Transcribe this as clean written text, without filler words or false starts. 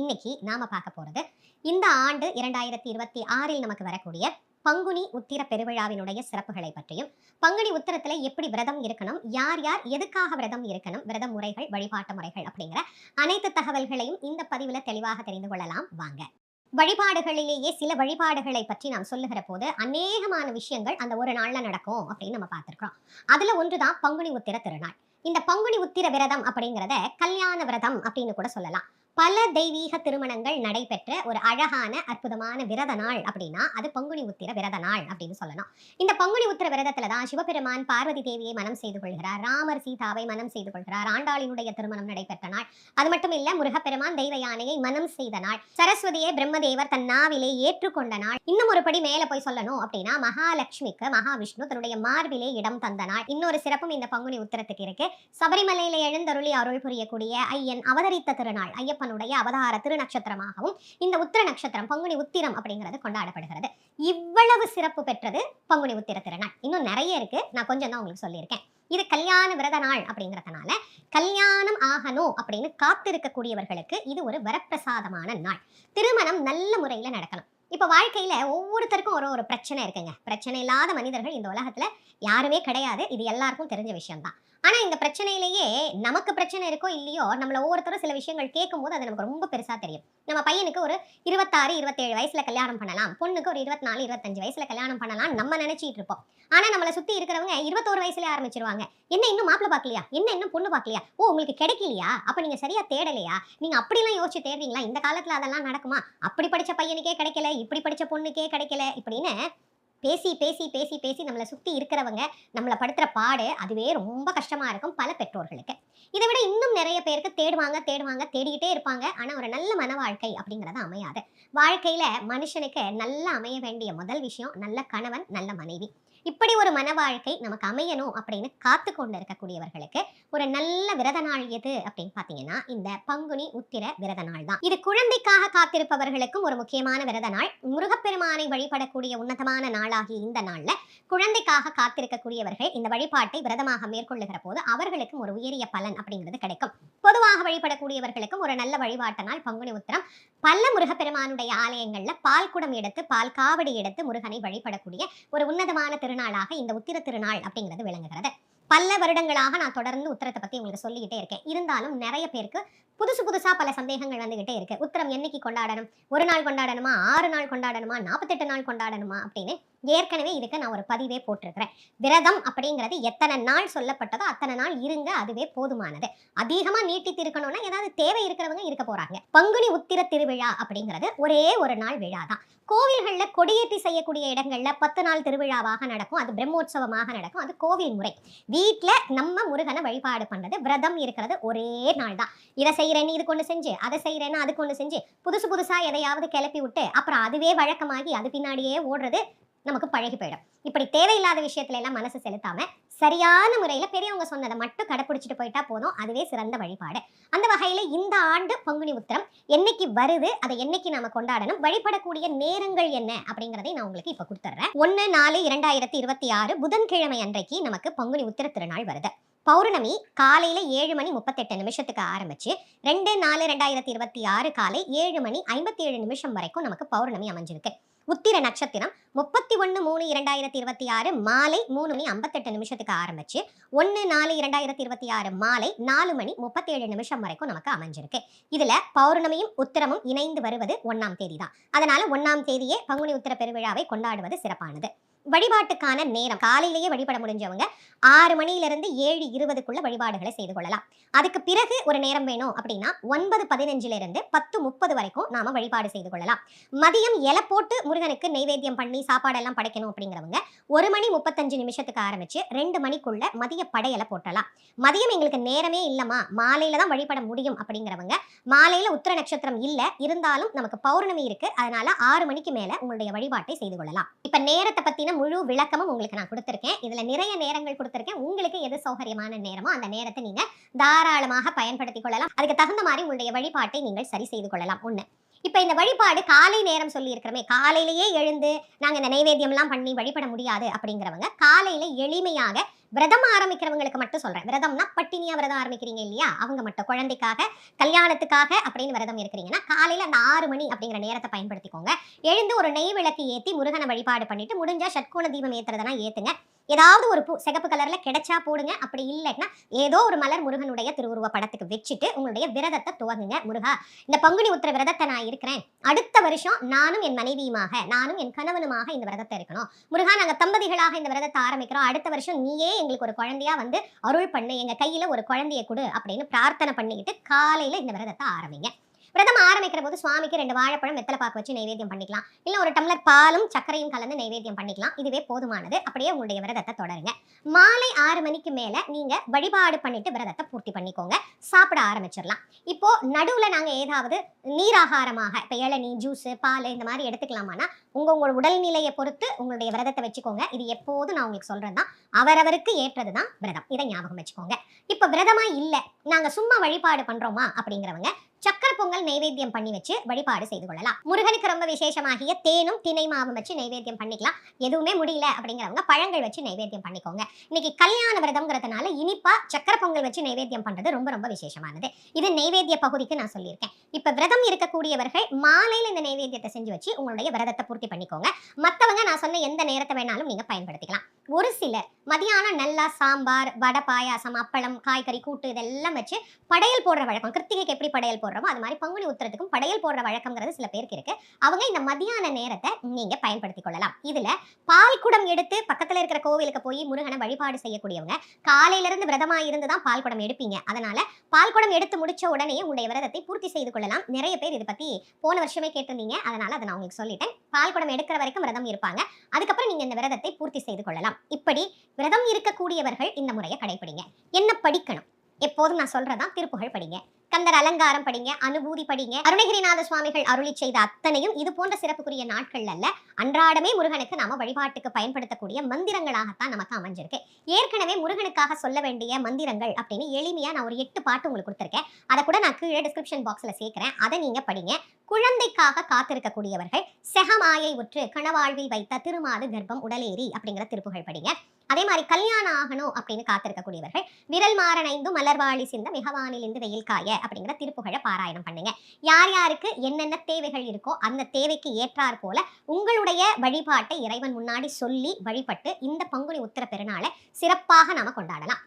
இன்னைக்கு நாம பார்க்க போறது இந்த ஆண்டு 2026 நமக்கு வரக்கூடிய பங்குனி உத்திர பெருவிழாவினுடைய சிறப்புகளை பற்றியும், பங்குனி உத்திரத்துல எப்படி விரதம் இருக்கணும், யார் யார் எதுக்காக விரதம் இருக்கணும், விரத முறைகள், வழிபாட்டு முறைகள் அப்படிங்கிற அனைத்து தகவல்களையும் இந்த பதிவுல தெளிவாக தெரிந்து கொள்ளலாம் வாங்க. வழிபாடுகளிலேயே சில வழிபாடுகளை பற்றி நாம் சொல்லுகிற போது அநேகமான விஷயங்கள் அந்த ஒரு நாள்ல நடக்கும் அப்படின்னு நம்ம பார்த்திருக்கிறோம். அதுல ஒன்றுதான் பங்குனி உத்திர திருநாள். இந்த பங்குனி உத்திர விரதம் அப்படிங்கிறத கல்யாண விரதம் அப்படின்னு கூட சொல்லலாம். பல தெய்வீக திருமணங்கள் நடைபெற்ற ஒரு அழகான அற்புதமான விரத நாள் அப்படின்னா அது பங்குனி உத்திர விரத நாள் அப்படின்னு சொல்லலாம். இந்த பங்குனி உத்திர விரதத்துல தான் சிவபெருமான் பார்வதி தேவியை மனம் செய்து கொள்கிறார், ராமர் சீதாவை மனம் செய்து கொள்கிறார், ஆண்டாளினுடைய திருமணம் நடைபெற்ற நாள். அது மட்டும் இல்ல, முருகப்பெருமான் தெய்வ யானையை மனம் செய்த நாள், சரஸ்வதியை பிரம்மதேவர் தன் நாவிலே ஏற்றுக்கொண்ட நாள். இன்னும் ஒரு படி மேல போய் சொல்லணும் அப்படின்னா மகாலட்சுமிக்கு மகாவிஷ்ணு தன்னுடைய மார்பிலே இடம் தந்த நாள். இன்னொரு சிறப்பும் இந்த பங்குனி உத்திரத்துக்கு இருக்கு. சபரிமலையில எழுந்தருளி அருள் புரியக்கூடிய ஐயன் அவதரித்த திருநாள், ஐயப்பனுடைய அவதார திருநட்சத்திரமாகவும் இந்த உத்திர நட்சத்திரம் பங்குனி உத்திரம் அப்படிங்கிறது கொண்டாடப்படுகிறது. இவ்வளவு சிறப்பு பெற்றது பங்குனி உத்திர திருநாள். இன்னும் நிறைய இருக்கு, நான் கொஞ்சம் தான் உங்களுக்கு சொல்லியிருக்கேன். இது கல்யாண விரத நாள் அப்படிங்கறதுனால கல்யாணம் ஆகணும் அப்படின்னு காத்திருக்கக்கூடியவர்களுக்கு இது ஒரு வரப்பிரசாதமான நாள். திருமணம் நல்ல முறையில நடக்கணும். இப்ப வாழ்க்கையில ஒவ்வொருத்தருக்கும் ஒரு ஒரு பிரச்சனை இருக்குங்க. பிரச்சனை இல்லாத மனிதர்கள் இந்த உலகத்துல யாருமே கிடையாது. இது எல்லாருக்கும் தெரிஞ்ச விஷயம் தான். ஆனா இந்த பிரச்சனையிலேயே நமக்கு பிரச்சனை இருக்கோ இல்லையோ, நம்மள ஒவ்வொருத்தரும் சில விஷயங்கள் கேட்கும் போது அது நமக்கு ரொம்ப பெருசா தெரியும். நம்ம பையனுக்கு ஒரு 26, 27 வயசுல கல்யாணம் பண்ணலாம், பொண்ணுக்கு ஒரு 24, 25 வயசுல கல்யாணம் பண்ணலாம் நம்ம நினைச்சிட்டு இருப்போம். ஆனா நம்மளை சுத்தி இருக்கிறவங்க 21 வயசுல ஆரம்பிச்சிருவாங்க. என்ன இன்னும் மாப்பிள்ளை பார்க்கலையா, என்ன இன்னும் பொண்ணு பார்க்கலையா, ஓ உங்களுக்கு கிடைக்கலையா, அப்ப நீங்க சரியா தேடலையா, நீங்க அப்படிலாம் யோசிச்சு தேடுறீங்களா, இந்த காலத்துல அதெல்லாம் நடக்குமா, அப்படி படிச்ச பையனுக்கே கிடைக்கல, இப்படி படிச்ச பொண்ணுக்கே கிடைக்கல இப்படின்னு பேசி பேசி பேசி பேசி நம்மளை சுத்தி இருக்கிறவங்க நம்மளை படுத்துற பாடு அதுவே ரொம்ப கஷ்டமா இருக்கும் பல பெற்றோர்களுக்கு. இதை விட இன்னும் நிறைய பேருக்கு தேடுவாங்க தேடுவாங்க தேடிக்கிட்டே இருப்பாங்க. ஆனா ஒரு நல்ல மன வாழ்க்கை அப்படிங்கறது அமையாது. வாழ்க்கையில மனுஷனுக்கு நல்லா அமைய வேண்டிய முதல் விஷயம் நல்ல கணவன், நல்ல மனைவி. இப்படி ஒரு மன வாழ்க்கை நமக்கு அமையணும் அப்படின்னு காத்து கொண்டு இருக்கக்கூடியவர்களுக்கு ஒரு நல்ல விரத நாள் எது அப்படின்னு பாத்தீங்கன்னா இந்த பங்குனி உத்திர விரத நாள் தான். இது குழந்தைக்காக காத்திருப்பவர்களுக்கும் ஒரு முக்கியமான விரத நாள். முருகப்பெருமானை வழிபடக்கூடிய உன்னதமான நாளாகிய இந்த நாள்ல குழந்தைக்காக காத்திருக்கக்கூடியவர்கள் இந்த வழிபாட்டை விரதமாக மேற்கொள்ளுகிற போது அவர்களுக்கும் ஒரு உயரிய பலன் அப்படிங்கிறது கிடைக்கும். பொதுவாக வழிபடக்கூடியவர்களுக்கும் ஒரு நல்ல வழிபாட்டு நாள் பங்குனி உத்திரம். பல முருகப்பெருமானுடைய ஆலயங்கள்ல பால் குடம் எடுத்து பால் காவடி எடுத்து முருகனை வழிபடக்கூடிய ஒரு உன்னதமான திருநாளாக இந்த உத்திர திருநாள் அப்படிங்கிறது விளங்குகிறது. பல வருடங்களாக நான் தொடர்ந்து உத்திரத்தை பத்தி உங்களுக்கு சொல்லிக்கிட்டே இருக்கேன். இருந்தாலும் நிறைய பேருக்கு புதுசு புதுசா பல சந்தேகங்கள் வந்துகிட்டே இருக்கு. உத்திரம் என்னைக்கு கொண்டாடணும், ஒரு நாள் கொண்டாடணுமா, 6 நாள் கொண்டாடணுமா, 48 நாள் கொண்டாடணுமா அப்படின்னு ஏற்கனவே இதுக்கு நான் ஒரு பதிவே போட்டிருக்கிறேன். விரதம் அப்படிங்கிறது எத்தனை நாள் சொல்லப்பட்டதோ அத்தனை நாள் இருங்க, அதுவே போதுமானது. அதிகமா நீட்டித்து இருக்கணும்னா ஏதாவது தேவை இருக்கிறவங்க இருக்க போறாங்க. பங்குனி உத்திர திருவிழா அப்படிங்கிறது ஒரே ஒரு நாள் விழா தான். கோவில்கள்ல கொடியேற்றி செய்யக்கூடிய இடங்கள்ல 10 நாள் திருவிழாவாக நடக்கும். அது பிரம்மோற்சவமாக நடக்கும். அது கோவில் முறை. வீட்டுல நம்ம முருகனை வழிபாடு பண்றது, விரதம் இருக்கிறது ஒரே நாள் தான். இதை செய்யறேன்னு இது கொண்டு செஞ்சு, அதை செய்யறேன்னு அது கொண்டு செஞ்சு புதுசு புதுசா எதையாவது கிளப்பி விட்டு அப்புறம் அதுவே வழக்கமாகி அது பின்னாடியே ஓடுறது நமக்கு பழகி போயிடும். இப்படி தேவையில்லாத விஷயத்துல எல்லாம் மனசு செலுத்தாம சரியான முறையில பெரியவங்க சொன்னதை மட்டும் கடைப்பிடிச்சிட்டு போயிட்டா போதும். அதுவே சிறந்த வழிபாடு. அந்த வகையில இந்த ஆண்டு பங்குனி உத்திரம் என்னைக்கு வருது, அதை என்னைக்கு நாம கொண்டாடணும், வழிபடக்கூடிய நேரங்கள் என்ன அப்படிங்கறதை நான் உங்களுக்கு இப்ப கொடுத்துறேன். 1/4/2026 புதன்கிழமை அன்றைக்கு நமக்கு பங்குனி உத்திர திருநாள் வருது. பௌர்ணமி காலையில 7:38 ஆரம்பிச்சு 2/4/2026 காலை 7:57 வரைக்கும் நமக்கு பௌர்ணமி அமைஞ்சிருக்கு. உத்திர நட்சத்திரம் 31/3/2026 மாலை 3:58 ஆரம்பிச்சு 1/4/2026 மாலை 4:37 வரைக்கும் நமக்கு அமைஞ்சிருக்கு. இதுல பௌர்ணமியும் உத்திரமும் இணைந்து வருவது 1ஆம் தேதி தான். அதனால 1ஆம் தேதியே பங்குனி உத்திர பெருவிழாவை கொண்டாடுவது சிறப்பானது. வழிபாட்டுக்கான நேரம் காலையிலேயே வழிபட முடிஞ்சவங்க 6 மணியிலிருந்து 7:20 வழிபாடுகளை செய்து கொள்ளலாம். அதுக்கு பிறகு ஒரு நேரம் வேணும் அப்படின்னா 9:15 10:30 வரைக்கும் நாம வழிபாடு செய்து கொள்ளலாம். மதியம் இலை போட்டு முருகனுக்கு நைவேத்தியம் பண்ணி சாப்பாடெல்லாம் படைக்கணும் அப்படிங்கிறவங்க 1:35 ஆரம்பிச்சு 2 மணிக்குள்ள மதிய படையலை போட்டலாம். மதியம் எங்களுக்கு நேரமே இல்லமா, மாலையில தான் வழிபட முடியும் அப்படிங்கிறவங்க மாலையில உத்திர நட்சத்திரம் இல்ல, இருந்தாலும் நமக்கு பௌர்ணமி இருக்கு, அதனால 6 மணிக்கு மேல உங்களுடைய வழிபாட்டை செய்து கொள்ளலாம். இப்ப நேரத்தை பத்தின முழு விளக்கமும் உங்களுக்கு நான் கொடுத்திருக்கேன். இதுல நிறைய நேரங்கள் கொடுத்திருக்கேன். உங்களுக்கு எது சௌகரியமான நேரமோ அந்த நேரத்தை நீங்க தாராளமாக பயன்படுத்திக் கொள்ளலாம். அதுக்கு தகுந்த மாதிரி உங்களுடைய வழிபாட்டை நீங்கள் சரி செய்து கொள்ளலாம். ஒண்ணு. இப்ப இந்த வழிபாடு காலை நேரம் சொல்லி இருக்கிறோமே, காலையிலேயே எழுந்து நாங்க இந்த நைவேத்தியம் எல்லாம் பண்ணி வழிபட முடியாது அப்படிங்கிறவங்க காலையில எளிமையாக விரதம் ஆரம்பிக்கிறவங்களுக்கு மட்டும் சொல்றேன். விரதம்னா பட்டினியா விரதம் ஆரம்பிக்கிறீங்க இல்லையா, அவங்க மட்டும் குழந்தைக்காக, கல்யாணத்துக்காக அப்படின்னு விரதம் இருக்கிறீங்கன்னா காலையில அந்த 6 மணி அப்படிங்கிற நேரத்தை பயன்படுத்திக்கோங்க. எழுந்து ஒரு நெய் விளக்கு ஏத்தி முருகனை வழிபாடு பண்ணிட்டு, முடிஞ்சா ஷட்கோண தீபம் ஏத்துறதுனா ஏத்துங்க. ஏதாவது ஒரு பூ சிகப்பு கலர்ல கிடைச்சா போடுங்க. அப்படி இல்லைன்னா ஏதோ ஒரு மலர் முருகனுடைய திருவுருவ படத்துக்கு வச்சுட்டு உங்களுடைய விரதத்தை துவங்குங்க. முருகா, இந்த பங்குனி உத்திர விரதத்தை நான் இருக்கிறேன். அடுத்த வருஷம் நானும் என் மனைவியுமாக, நானும் என் கணவனுமாக இந்த விரதத்தை இருக்கணும். முருகா, நாங்க தம்பதிகளாக இந்த விரதத்தை ஆரம்பிக்கிறோம். அடுத்த வருஷம் நீயே எங்களுக்கு ஒரு குழந்தையா வந்து அருள் பண்ணு, எங்க கையில ஒரு குழந்தைய கொடு அப்படின்னு பிரார்த்தனை பண்ணிக்கிட்டு காலையில இந்த விரதத்தை ஆரம்பிங்க. விரதம் ஆரம்பிக்கிற போது சுவாமிக்கு 2 வாழைப்பழம் வெத்தலை பாக்கு வச்சு நைவேத்தியம் பண்ணிக்கலாம். இல்ல ஒரு டம்ளர் பாலும் சர்க்கரையும் கலந்து நைவேத்தியம் பண்ணிக்கலாம். இதுவே போதுமானது. அப்படியே உங்களுடைய விரதத்தை தொடருங்க. மாலை 6 மணிக்கு மேல நீங்க வழிபாடு பண்ணிட்டு விரதத்தை பூர்த்தி பண்ணிக்கோங்க. சாப்பிட ஆரம்பிச்சிடலாம். இப்போ நடுவுல நாங்க ஏதாவது நீராகாரமாக இப்ப இளநீ, ஜூஸ், பால் இந்த மாதிரி எடுத்துக்கலாமானா உங்களோட உடல்நிலையை பொறுத்து உங்களுடைய விரதத்தை வச்சுக்கோங்க. இது எப்போதும் நான் உங்களுக்கு சொல்றதுதான். அவரவருக்கு ஏற்றதுதான் விரதம். இதை ஞாபகம் வச்சுக்கோங்க. இப்ப விரதமா இல்ல, நாங்க சும்மா வழிபாடு பண்றோமா அப்படிங்கிறவங்க சக்கரை பொங்கல் நைவேத்தியம் பண்ணி வச்சு வழிபாடு செய்து கொள்ளலாம். முருகனுக்கு ரொம்ப விசேஷமாகிய தேனும் திணை மாவும் வச்சு நைவேத்தியம் பண்ணிக்கலாம். எதுவுமே முடியல அப்படிங்கிறவங்க பழங்கள் வச்சு நைவேத்தியம் பண்ணிக்கோங்க. இன்னைக்கு கல்யாண விரதம்ங்கிறதுனால இனிப்பா சக்கரை பொங்கல் வச்சு நைவேத்தியம் பண்றது ரொம்ப ரொம்ப விசேஷமானது. இது நைவேத்திய பகுதிக்கு நான் சொல்லியிருக்கேன். இப்ப விரதம் இருக்கக்கூடியவர்கள் மாலையில இந்த நைவேத்தியத்தை செஞ்சு வச்சு உங்களுடைய விரதத்தை பூர்த்தி பண்ணிக்கோங்க. மத்தவங்க நான் சொன்ன எந்த நேரத்தை வேணாலும் நீங்க பயன்படுத்திக்கலாம். ஒரு சிலர் மதியானம் நல்லா சாம்பார், வடை, பாயாசம், அப்பளம், காய்கறி கூட்டு இதெல்லாம் வச்சு படையல் போடுற வழக்கம். கிருத்திகைக்கு எப்படி படையல் போடுறோமோ அது மாதிரி பங்குனி உத்திரத்துக்கும் படையல் போடுற வழக்கம்ங்கிறது சில பேருக்கு இருக்கு. அவங்க இந்த மதியான நேரத்தை நீங்க பயன்படுத்திக் கொள்ளலாம். இதுல பால் குடம் எடுத்து பக்கத்துல இருக்கிற கோவிலுக்கு போய் முருகனை வழிபாடு செய்யக்கூடியவங்க காலையில இருந்து விரதமா இருந்துதான் பால் குடம் எடுப்பீங்க. அதனால பால் குடம் எடுத்து முடிச்ச உடனே உங்களுடைய விரதத்தை பூர்த்தி செய்து கொள்ளலாம். நிறைய பேர் இதை பத்தி போன வருஷமே கேட்டிருந்தீங்க. அதனால அதை நான் உங்களுக்கு சொல்லிட்டேன். பால் குடம் எடுக்கிற வரைக்கும் விரதம் இருப்பாங்க. அதுக்கப்புறம் நீங்க இந்த விரதத்தை பூர்த்தி செய்து கொள்ளலாம். இப்படி விரதம் இருக்கக்கூடியவர்கள் இந்த முறையை கடைபிடிங்க. என்ன படிக்கணும்? எப்போதும் நான் சொல்றதான் திருப்புகழ் படிங்க, கந்தர் அலங்காரம் படிங்க, அனுபூதி படிங்க. அருணகிரிநாத சுவாமிகள் அருளி செய்த அத்தனையும் இது போன்ற சிறப்புக்குரிய நாட்கள் அல்ல, அன்றாடமே முருகனுக்கு நாம வழிபாட்டுக்கு பயன்படுத்தக்கூடிய மந்திரங்களாகத்தான் நமக்கு அமைஞ்சிருக்கு. ஏற்கனவே முருகனுக்காக சொல்ல வேண்டிய மந்திரங்கள் அப்படின்னு எளிமையா நான் ஒரு 8 பாட்டு உங்களுக்கு கொடுத்துருக்கேன். அதை கூட நான் கீழே டிஸ்கிரிப்ஷன் பாக்ஸ்ல சேர்க்கிறேன். அதை நீங்க படிங்க. குழந்தைக்காக காத்திருக்கக்கூடியவர்கள் செகமாயை உற்று கணவாழ்வில் வைத்த திருமாது கர்ப்பம் உடலேறி அப்படிங்கிற திருப்புகழ் படிங்க. அதே மாதிரி கல்யாணம் ஆகணும் அப்படின்னு காத்திருக்கக்கூடியவர்கள் விரல் மாறனைந்து மலர்வாழி சிந்த மிகவானில் இருந்து வெயில் காய அப்படிங்கிற திருப்புகழை பாராயணம் பண்ணுங்க. யார் யாருக்கு என்னென்ன தேவைகள் இருக்கோ அந்த தேவைக்கு ஏற்றாற் போல உங்களுடைய வழிபாட்டை இறைவன் முன்னாடி சொல்லி வழிபட்டு இந்த பங்குனி உத்திர பெருநாளை சிறப்பாக நாம கொண்டாடலாம்.